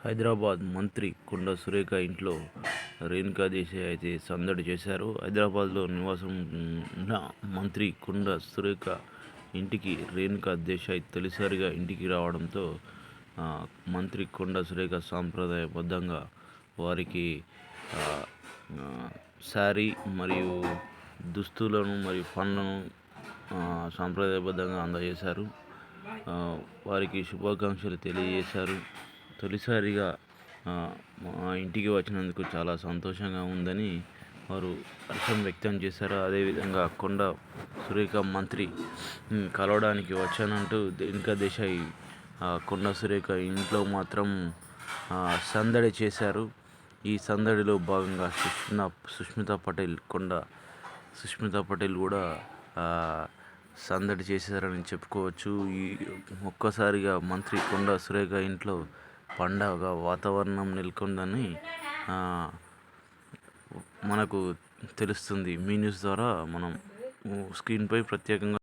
హైదరాబాద్ మంత్రి కొండా సురేఖ ఇంట్లో రేణుకా దేశాయ్ అయితే సందడి చేశారు. హైదరాబాద్లో నివాసం ఉన్న మంత్రి కొండా సురేఖ ఇంటికి రేణుకా దేశాయ్ తొలిసారిగా ఇంటికి రావడంతో మంత్రి కొండా సురేఖ సాంప్రదాయబద్ధంగా వారికి శారీ మరియు దుస్తులను మరియు పండ్లను సాంప్రదాయబద్ధంగా అందజేశారు. వారికి శుభాకాంక్షలు తెలియజేశారు. తొలిసారిగా మా ఇంటికి వచ్చినందుకు చాలా సంతోషంగా ఉందని వారు హర్షం వ్యక్తం చేశారు. అదేవిధంగా కొండా సురేఖ మంత్రి కలవడానికి వచ్చానంటూ రేణుకా దేశాయ్ కొండా సురేఖ ఇంట్లో మాత్రం సందడి చేశారు. ఈ సందడిలో భాగంగా సుష్మితా పటేల్ కూడా సందడి చేశారని చెప్పుకోవచ్చు. ఈ ఒక్కసారిగా మంత్రి కొండా సురేఖ ఇంట్లో పండగ వాతావరణం నెలకొందని మనకు తెలుస్తుంది. మీ న్యూస్ ద్వారా మనం స్క్రీన్పై ప్రత్యేకంగా